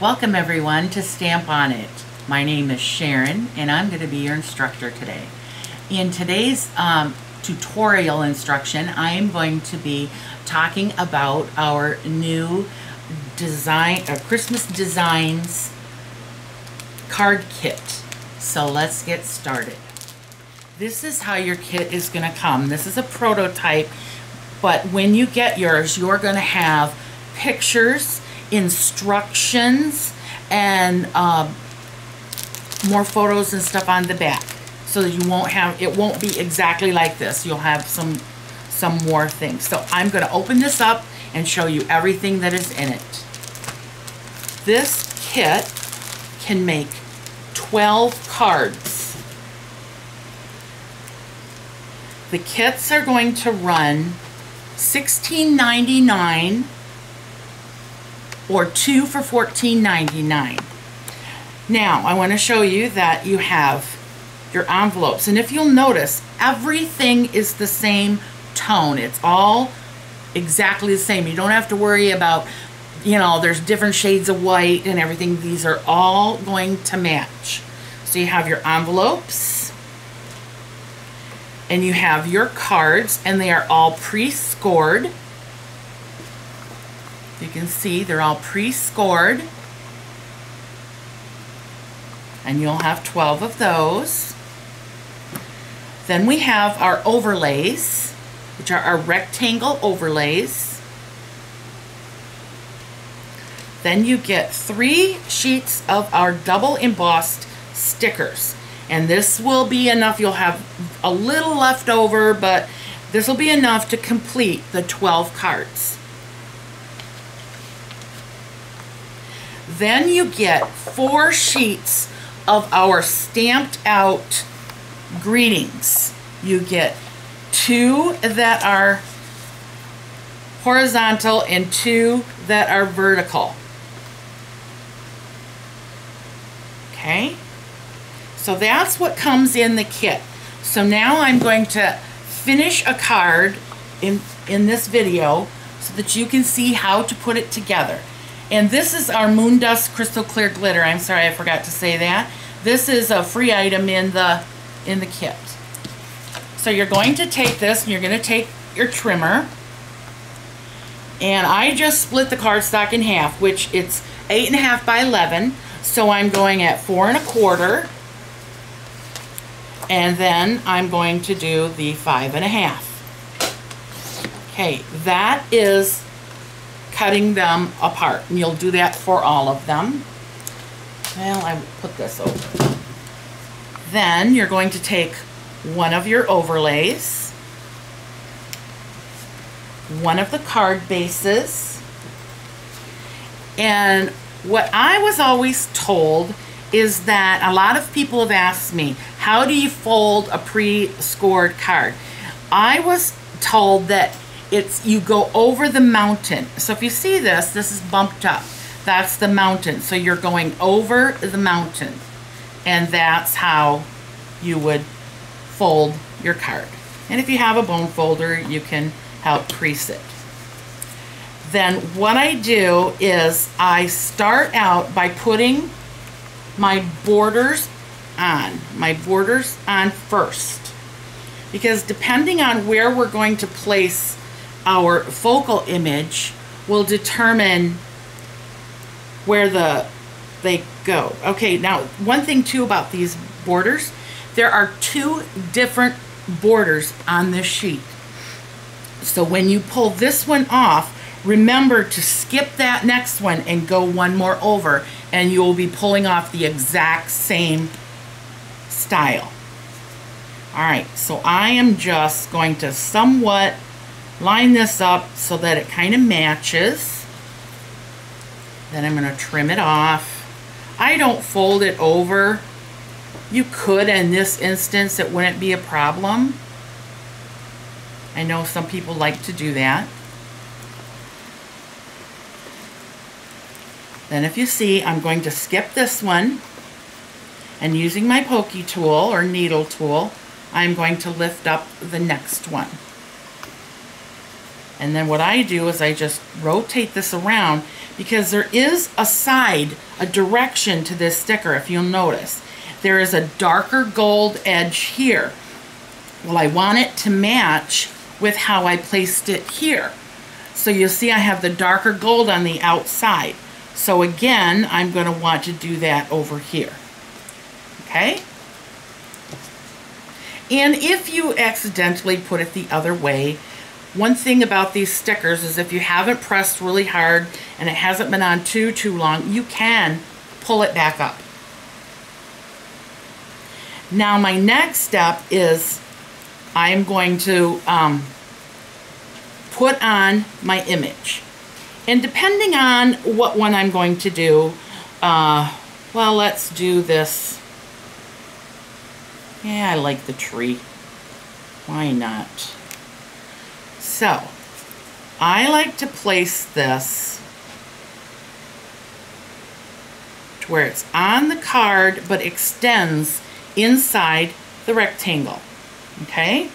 Welcome everyone to Stamp On It. My name is Sharon and I'm going to be your instructor today. In today's tutorial instruction, I am going to be talking about our new Christmas Designs card kit. So let's get started. This is how your kit is going to come. This is a prototype, but when you get yours, you're going to have pictures, instructions, and more photos and stuff on the back, so that you won't have, it won't be exactly like this. You'll have some more things. So I'm going to open this up and show you everything that is in it. This kit can make 12 cards. The kits are going to run $16.99 or 2 for $14.99. Now I want to show you that you have your envelopes, and if you'll notice, everything is the same tone. It's all exactly the same. You don't have to worry about, you know, there's different shades of white and everything. These are all going to match. So you have your envelopes and you have your cards, and they are all pre-scored. You can see they're all pre-scored, and you'll have 12 of those. Then we have our overlays, which are our rectangle overlays. Then you get 3 sheets of our double embossed stickers, and this will be enough. You'll have a little left over, but this will be enough to complete the 12 cards. Then you get 4 sheets of our stamped out greetings. You get 2 that are horizontal and 2 that are vertical. Okay, so that's what comes in the kit. So now I'm going to finish a card in this video so that you can see how to put it together. And this is our Moon Dust Crystal Clear Glitter. I'm sorry, I forgot to say that. This is a free item in the kit. So you're going to take this, and you're going to take your trimmer. And I just split the cardstock in half, which it's 8.5 by 11. So I'm going at 4 1/4. And then I'm going to do the 5.5. Okay, that is cutting them apart, and you'll do that for all of them. Well, I will put this over. Then you're going to take one of your overlays, one of the card bases, and what I was always told is that a lot of people have asked me, how do you fold a pre-scored card? I was told that you go over the mountain. So if you see this is bumped up. That's the mountain. So you're going over the mountain. And that's how you would fold your card. And if you have a bone folder, you can help crease it. Then what I do is I start out by putting my borders on. My borders on first. Because depending on where we're going to place our focal image will determine where they go. Okay, now one thing too about these borders, there are 2 different borders on this sheet. So when you pull this one off, remember to skip that next one and go one more over, and you will be pulling off the exact same style. Alright, so I am just going to somewhat line this up so that it kind of matches. Then I'm going to trim it off. I don't fold it over. You could in this instance, it wouldn't be a problem. I know some people like to do that. Then if you see, I'm going to skip this one, and using my pokey tool or needle tool, I'm going to lift up the next one. And then what I do is I just rotate this around, because there is a side, a direction to this sticker. If you'll notice, there is a darker gold edge here. Well, I want it to match with how I placed it here. So you'll see I have the darker gold on the outside. So again, I'm going to want to do that over here. Okay? And if you accidentally put it the other way, one thing about these stickers is if you haven't pressed really hard and it hasn't been on too long, you can pull it back up. Now my next step is I'm going to put on my image. And depending on what one I'm going to do, well, let's do this. Yeah, I like the tree. Why not? So, I like to place this to where it's on the card but extends inside the rectangle. Okay?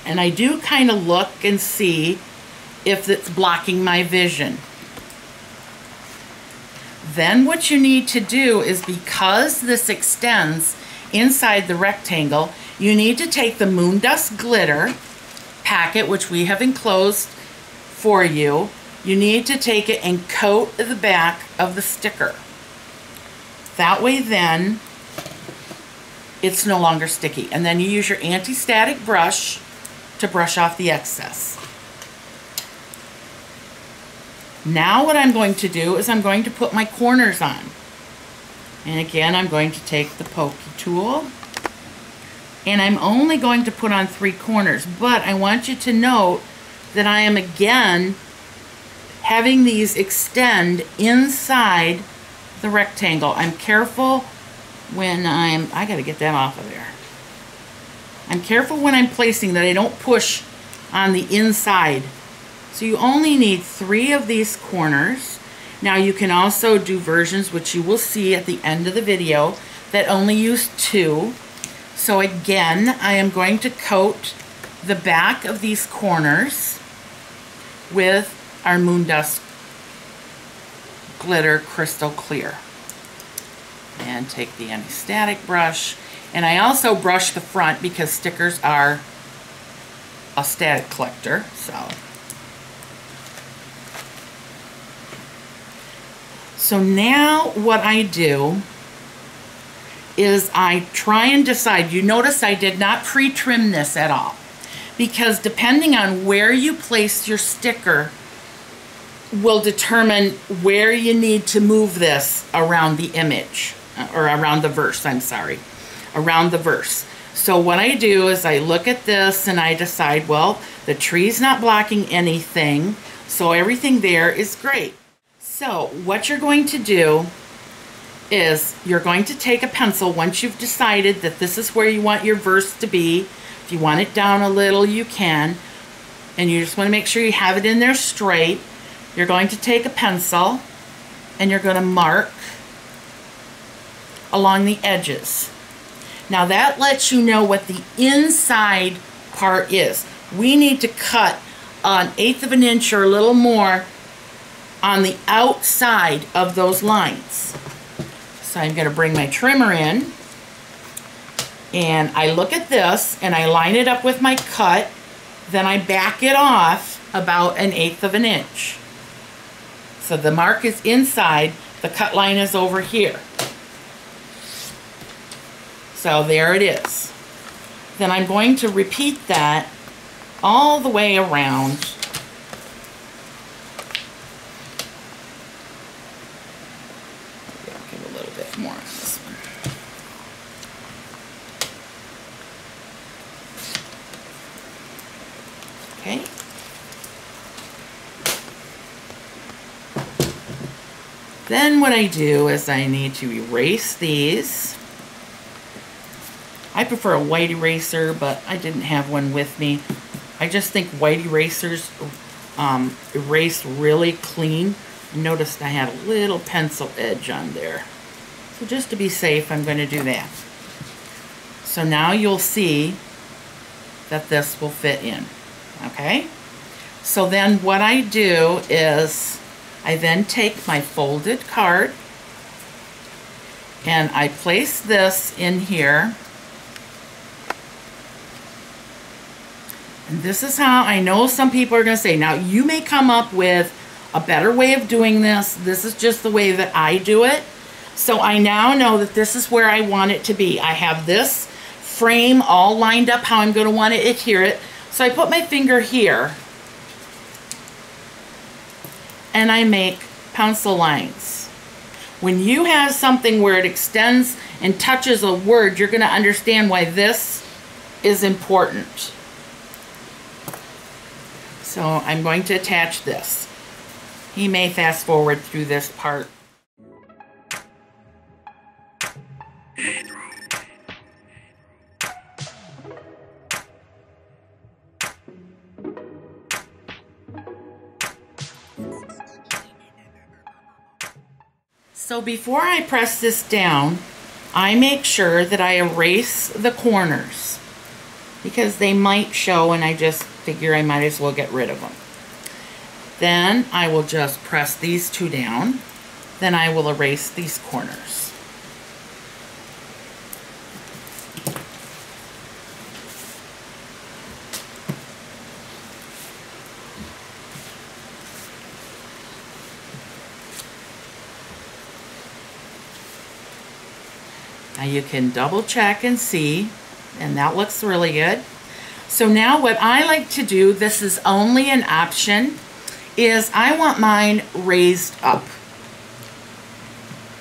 And I do kind of look and see if it's blocking my vision. Then what you need to do is, because this extends inside the rectangle, you need to take the Moon Dust glitter packet, which we have enclosed for you. You need to take it and coat the back of the sticker. That way then it's no longer sticky. And then you use your anti-static brush to brush off the excess. Now what I'm going to do is I'm going to put my corners on. And again, I'm going to take the pokey tool, and I'm only going to put on 3 corners, but I want you to note that I am again having these extend inside the rectangle. I'm careful when I gotta get that off of there. I'm careful when I'm placing that I don't push on the inside. So you only need 3 of these corners. Now you can also do versions, which you will see at the end of the video, that only use 2. So again, I am going to coat the back of these corners with our Moon Dust glitter crystal clear. And take the anti-static brush. And I also brush the front because stickers are a static collector. So now what I do is I try and decide. You notice I did not pre-trim this at all, because depending on where you place your sticker will determine where you need to move this around the image, or around the verse, I'm sorry, around the verse. So what I do is I look at this and I decide, well, the tree's not blocking anything, so everything there is great. So what you're going to do is you're going to take a pencil once you've decided that this is where you want your verse to be. If you want it down a little, you can. And you just want to make sure you have it in there straight. You're going to take a pencil and you're going to mark along the edges. Now that lets you know what the inside part is. We need to cut 1/8 of an inch or a little more on the outside of those lines. So I'm going to bring my trimmer in, and I look at this and I line it up with my cut, then I back it off about 1/8 of an inch. So the mark is inside, the cut line is over here. So there it is. Then I'm going to repeat that all the way around. I'll give a little bit more on this one. Okay. Then what I do is I need to erase these. I prefer a white eraser, but I didn't have one with me. I just think white erasers erase really clean. Noticed I had a little pencil edge on there. So just to be safe, I'm going to do that. So now you'll see that this will fit in. Okay? So then what I do is I then take my folded card and I place this in here. And this is how I know some people are going to say, now you may come up with a better way of doing this. This is just the way that I do it. So I now know that this is where I want it to be. I have this frame all lined up how I'm going to want to adhere it. So I put my finger here and I make pencil lines. When you have something where it extends and touches a word, you're going to understand why this is important. So I'm going to attach this. He may fast forward through this part. So before I press this down, I make sure that I erase the corners because they might show and I just figure I might as well get rid of them. Then I will just press these two down. Then I will erase these corners. Now you can double check and see, and that looks really good. So now what I like to do, this is only an option, is I want mine raised up.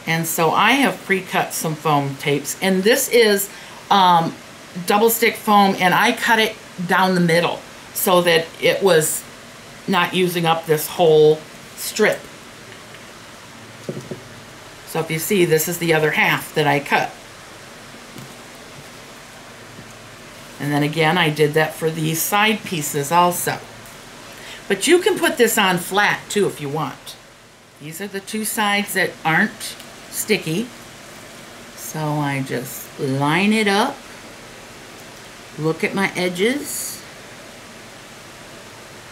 And so I have pre-cut some foam tapes, and this is double stick foam, and I cut it down the middle so that it was not using up this whole strip. So if you see, this is the other half that I cut. And then again, I did that for these side pieces also. But you can put this on flat too if you want. These are the two sides that aren't sticky. So I just line it up, look at my edges,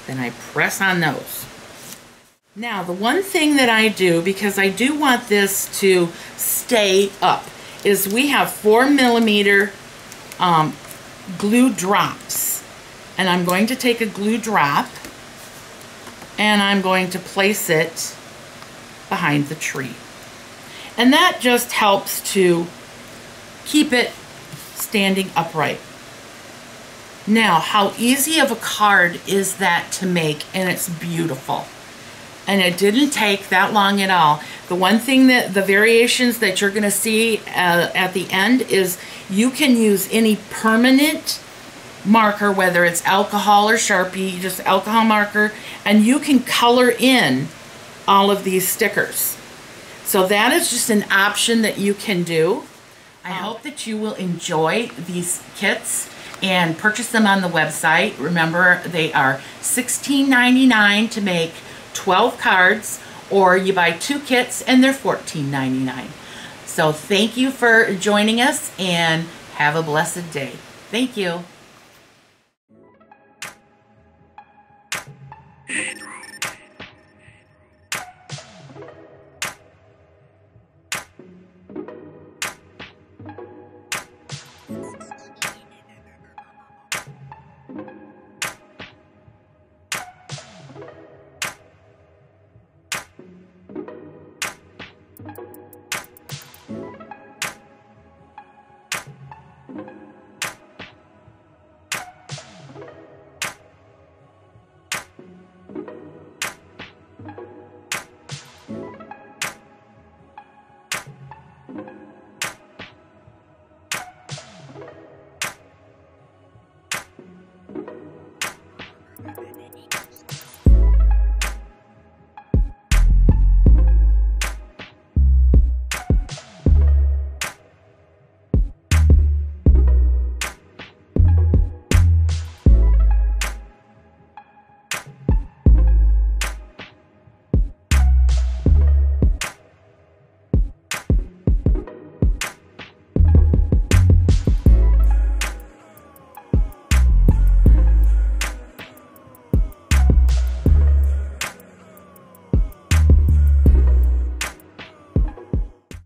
then I press on those. Now the one thing that I do, because I do want this to stay up, is we have 4mm glue drops. And I'm going to take a glue drop and I'm going to place it behind the tree. And that just helps to keep it standing upright. Now, how easy of a card is that to make? And it's beautiful. And it didn't take that long at all. The one thing that the variations that you're going to see at the end is you can use any permanent marker, whether it's alcohol or Sharpie, just alcohol marker, and you can color in all of these stickers. So that is just an option that you can do. I hope that you will enjoy these kits and purchase them on the website. Remember, they are $16.99 to make 12 cards, or you buy 2 kits and they're $14.99. So thank you for joining us and have a blessed day. Thank you.